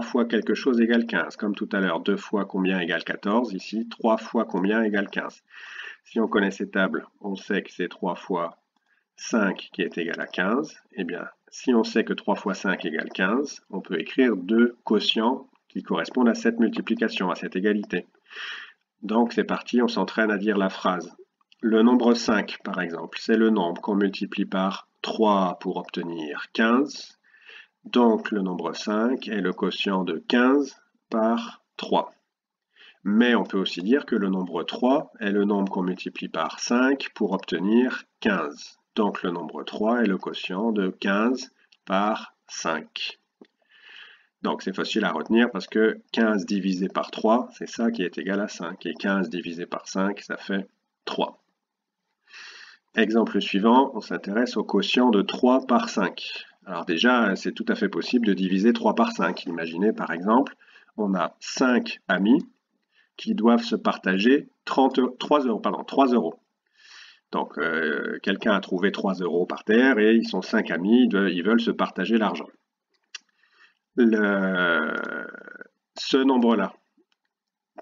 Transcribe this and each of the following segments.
fois quelque chose égale 15. Comme tout à l'heure, 2 fois combien égale 14. Ici, 3 fois combien égale 15. Si on connaît ces tables, on sait que c'est 3 fois 5 qui est égal à 15. Eh bien, si on sait que 3 fois 5 égale 15, on peut écrire deux quotients qui correspondent à cette multiplication, à cette égalité. Donc c'est parti, on s'entraîne à dire la phrase. Le nombre 5, par exemple, c'est le nombre qu'on multiplie par 3 pour obtenir 15. Donc le nombre 5 est le quotient de 15 par 3. Mais on peut aussi dire que le nombre 3 est le nombre qu'on multiplie par 5 pour obtenir 15. Donc le nombre 3 est le quotient de 15 par 5. Donc c'est facile à retenir parce que 15 divisé par 3, c'est ça qui est égal à 5. Et 15 divisé par 5, ça fait 3. Exemple suivant, on s'intéresse au quotient de 3 par 5. Alors déjà, c'est tout à fait possible de diviser 3 par 5. Imaginez par exemple, on a 5 amis qui doivent se partager 3 euros. Donc, quelqu'un a trouvé 3 euros par terre et ils sont 5 amis, ils veulent se partager l'argent. Ce nombre-là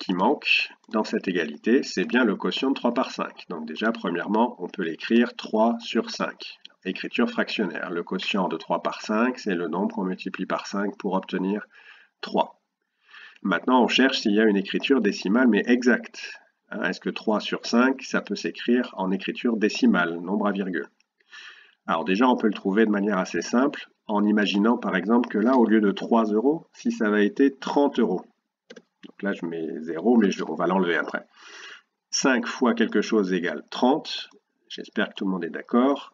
qui manque dans cette égalité, c'est bien le quotient de 3 par 5. Donc déjà, premièrement, on peut l'écrire 3 sur 5. Écriture fractionnaire. Le quotient de 3 par 5, c'est le nombre qu'on multiplie par 5 pour obtenir 3. Maintenant, on cherche s'il y a une écriture décimale, mais exacte. Est-ce que 3 sur 5, ça peut s'écrire en écriture décimale, nombre à virgule? Alors déjà, on peut le trouver de manière assez simple, en imaginant par exemple que là, au lieu de 3 euros, si ça avait été 30 euros. Donc là, je mets 0, mais on va l'enlever après. 5 fois quelque chose égale 30. J'espère que tout le monde est d'accord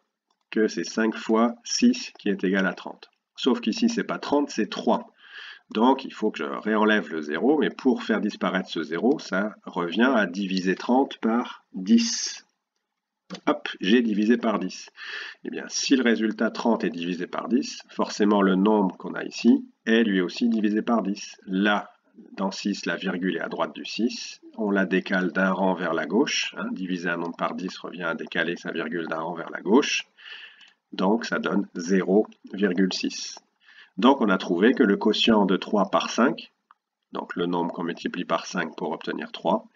que c'est 5 fois 6 qui est égal à 30. Sauf qu'ici, ce n'est pas 30, c'est 3. Donc, il faut que je réenlève le 0, mais pour faire disparaître ce 0, ça revient à diviser 30 par 10. Hop, j'ai divisé par 10. Eh bien, si le résultat 30 est divisé par 10, forcément le nombre qu'on a ici est lui aussi divisé par 10. Là, dans 6, la virgule est à droite du 6. On la décale d'un rang vers la gauche. Diviser un nombre par 10 revient à décaler sa virgule d'un rang vers la gauche. Donc, ça donne 0,6. Donc, on a trouvé que le quotient de 3 par 5, donc le nombre qu'on multiplie par 5 pour obtenir 3,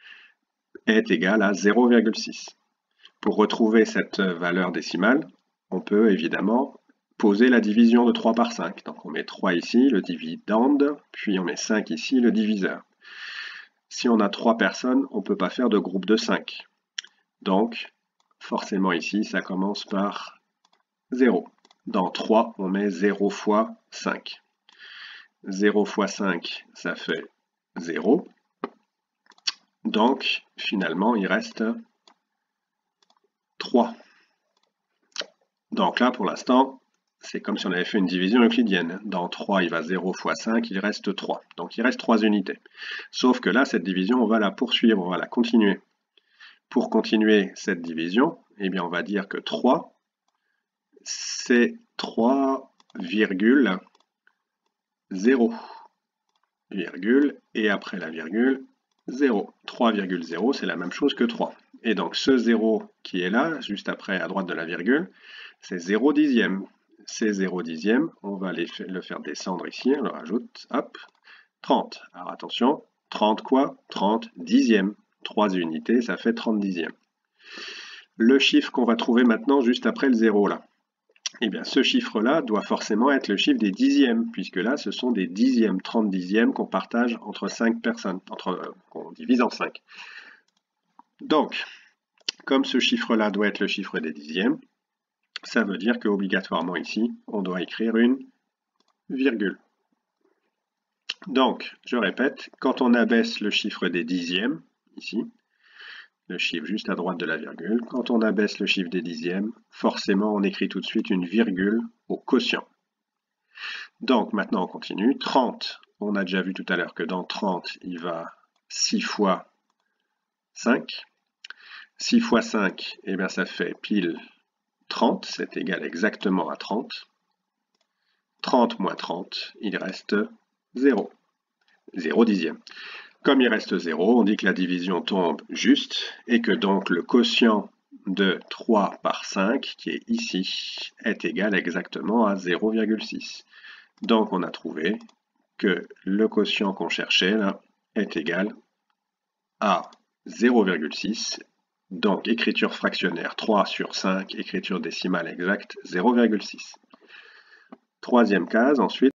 est égal à 0,6. Pour retrouver cette valeur décimale, on peut évidemment poser la division de 3 par 5. Donc, on met 3 ici, le dividende, puis on met 5 ici, le diviseur. Si on a 3 personnes, on ne peut pas faire de groupe de 5. Donc, forcément ici, ça commence par 0. Dans 3, on met 0 fois 5. 0 fois 5, ça fait 0. Donc, finalement, il reste 3. Donc là, pour l'instant, c'est comme si on avait fait une division euclidienne. Dans 3, il va 0 fois 5, il reste 3. Donc il reste 3 unités. Sauf que là, cette division, on va la poursuivre, on va la continuer. Pour continuer cette division, eh bien, on va dire que 3, c'est 3,0. Virgule, et après la virgule, 0. 3,0, c'est la même chose que 3. Et donc ce 0 qui est là, juste après à droite de la virgule, c'est 0 dixième. C'est 0 dixième, on va le faire descendre ici, on le rajoute, hop, 30. Alors attention, 30 quoi? 30 dixièmes. 3 unités, ça fait 30 dixièmes. Le chiffre qu'on va trouver maintenant juste après le 0 là, eh bien ce chiffre-là doit forcément être le chiffre des dixièmes, puisque là ce sont des dixièmes, 30 dixièmes qu'on partage entre 5 personnes, qu'on divise en 5. Donc, comme ce chiffre-là doit être le chiffre des dixièmes, ça veut dire qu'obligatoirement ici, on doit écrire une virgule. Donc, je répète, quand on abaisse le chiffre des dixièmes, ici, le chiffre juste à droite de la virgule, quand on abaisse le chiffre des dixièmes, forcément on écrit tout de suite une virgule au quotient. Donc maintenant on continue. 30, on a déjà vu tout à l'heure que dans 30, il va 6 fois 5. 6 fois 5, eh bien ça fait pile 30, c'est égal exactement à 30. 30 moins 30, il reste 0. 0 dixième. Comme il reste 0, on dit que la division tombe juste et que donc le quotient de 3 par 5, qui est ici, est égal exactement à 0,6. Donc on a trouvé que le quotient qu'on cherchait là est égal à 0,6. Donc écriture fractionnaire 3 sur 5, écriture décimale exacte 0,6. Troisième case ensuite.